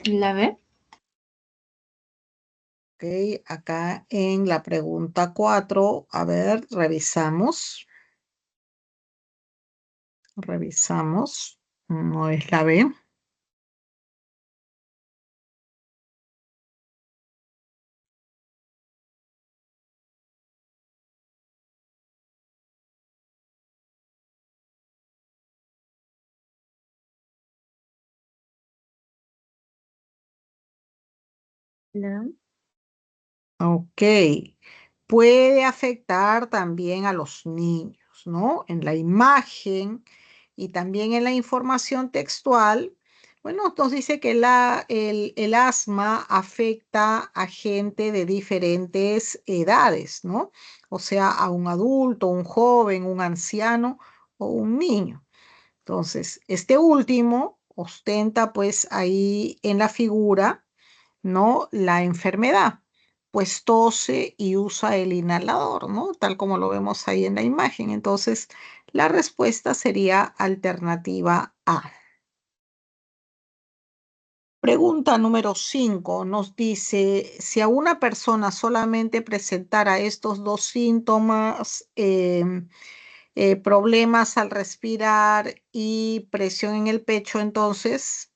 La B. Ok, acá en la pregunta 4, a ver, revisamos, no es la B. La. Ok, puede afectar también a los niños, ¿no? En la imagen y también en la información textual. Bueno, nos dice que el asma afecta a gente de diferentes edades, ¿no? O sea, a un adulto, un joven, un anciano o un niño. Entonces, este último ostenta pues ahí en la figura, ¿no?, la enfermedad, pues tose y usa el inhalador, ¿no? Tal como lo vemos ahí en la imagen. Entonces, la respuesta sería alternativa A. Pregunta número 5 nos dice, si a una persona solamente presentara estos dos síntomas, problemas al respirar y presión en el pecho, entonces,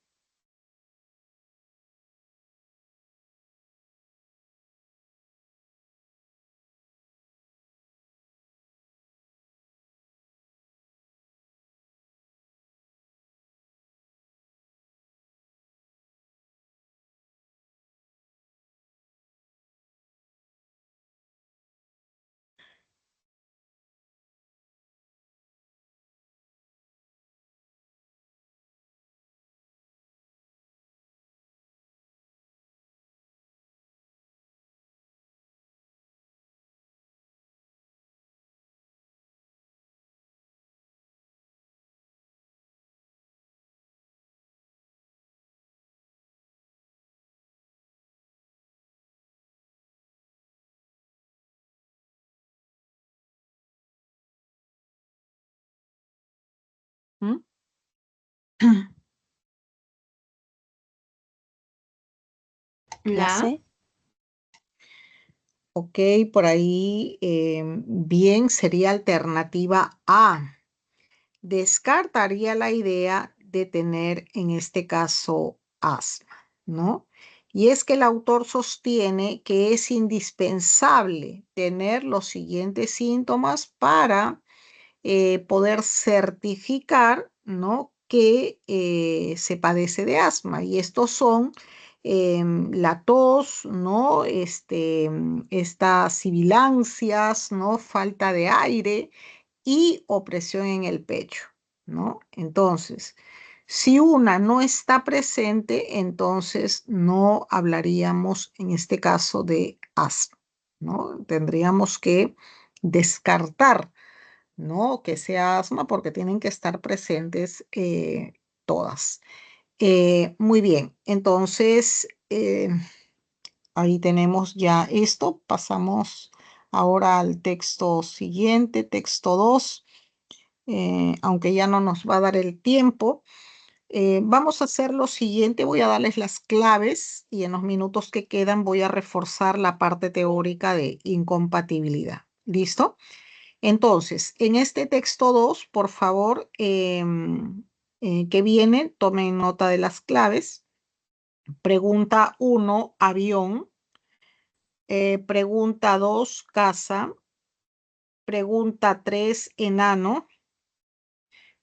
¿Mm? La C. Ok, por ahí bien sería alternativa A. Descartaría la idea de tener en este caso asma, ¿no? Y es que el autor sostiene que es indispensable tener los siguientes síntomas para poder certificar, ¿no?, que se padece de asma. Y estos son la tos, ¿no? Estas sibilancias, ¿no? Falta de aire y opresión en el pecho, ¿no? Entonces, si una no está presente, entonces no hablaríamos en este caso de asma, ¿no? Tendríamos que descartar, ¿no?, que sea asma porque tienen que estar presentes todas. Muy bien, entonces ahí tenemos ya esto. Pasamos ahora al texto siguiente, texto 2, aunque ya no nos va a dar el tiempo. Vamos a hacer lo siguiente, voy a darles las claves y en los minutos que quedan voy a reforzar la parte teórica de incompatibilidad. ¿Listo? Entonces, en este texto 2, por favor, que viene, tomen nota de las claves. Pregunta 1, avión. Pregunta 2, casa. Pregunta 3, enano.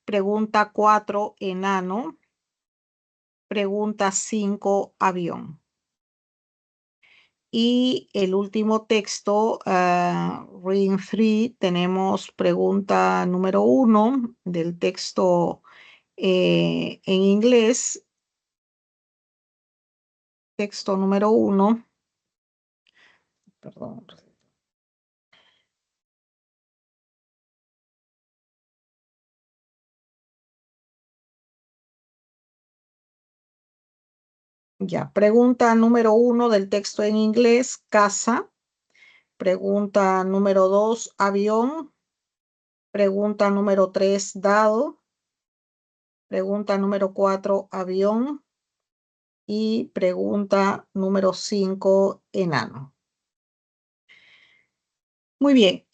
Pregunta 4, enano. Pregunta 5, avión. Y el último texto, reading 3, tenemos pregunta número 1 del texto en inglés. Texto número 1. Perdón. Ya, pregunta número 1 del texto en inglés, casa. Pregunta número 2, avión. Pregunta número 3, dado. Pregunta número 4, avión. Y pregunta número 5, enano. Muy bien.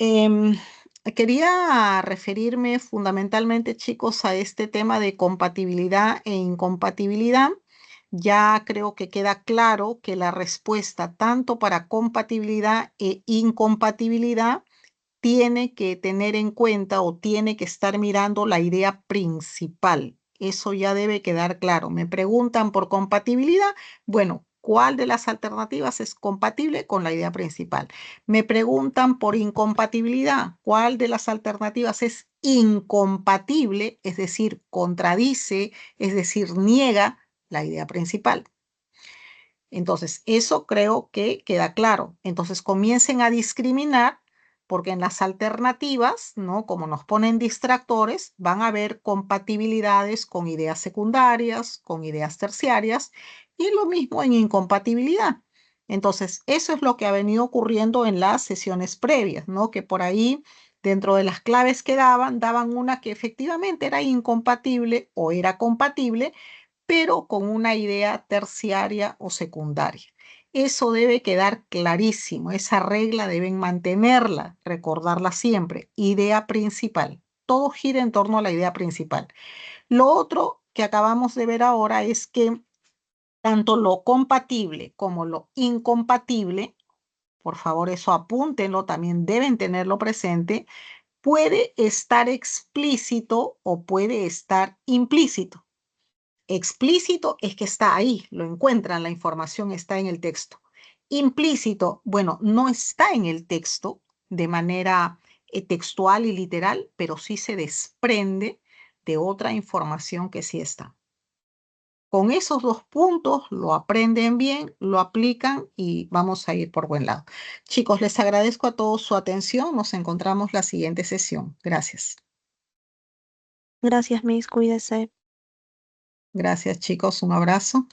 Quería referirme fundamentalmente, chicos, a este tema de compatibilidad e incompatibilidad. Ya creo que queda claro que la respuesta tanto para compatibilidad e incompatibilidad tiene que tener en cuenta o tiene que estar mirando la idea principal. Eso ya debe quedar claro. Me preguntan por compatibilidad. Bueno, ¿cuál de las alternativas es compatible con la idea principal? Me preguntan por incompatibilidad. ¿Cuál de las alternativas es incompatible? Es decir, contradice, es decir, niega la idea principal. Entonces, eso creo que queda claro. Entonces, comiencen a discriminar porque en las alternativas, ¿no?, como nos ponen distractores, van a haber compatibilidades con ideas secundarias, con ideas terciarias y lo mismo en incompatibilidad. Entonces, eso es lo que ha venido ocurriendo en las sesiones previas, ¿no?, que por ahí, dentro de las claves que daban una que efectivamente era incompatible o era compatible, pero con una idea terciaria o secundaria. Eso debe quedar clarísimo, esa regla deben mantenerla, recordarla siempre. Idea principal. Todo gira en torno a la idea principal. Lo otro que acabamos de ver ahora es que tanto lo compatible como lo incompatible, por favor eso apúntenlo, también deben tenerlo presente, puede estar explícito o puede estar implícito. Explícito es que está ahí, lo encuentran, la información está en el texto. Implícito, bueno, no está en el texto de manera textual y literal, pero sí se desprende de otra información que sí está. Con esos dos puntos lo aprenden bien, lo aplican y vamos a ir por buen lado. Chicos, les agradezco a todos su atención. Nos encontramos la siguiente sesión. Gracias. Gracias, Miss. Cuídese. Gracias, chicos. Un abrazo.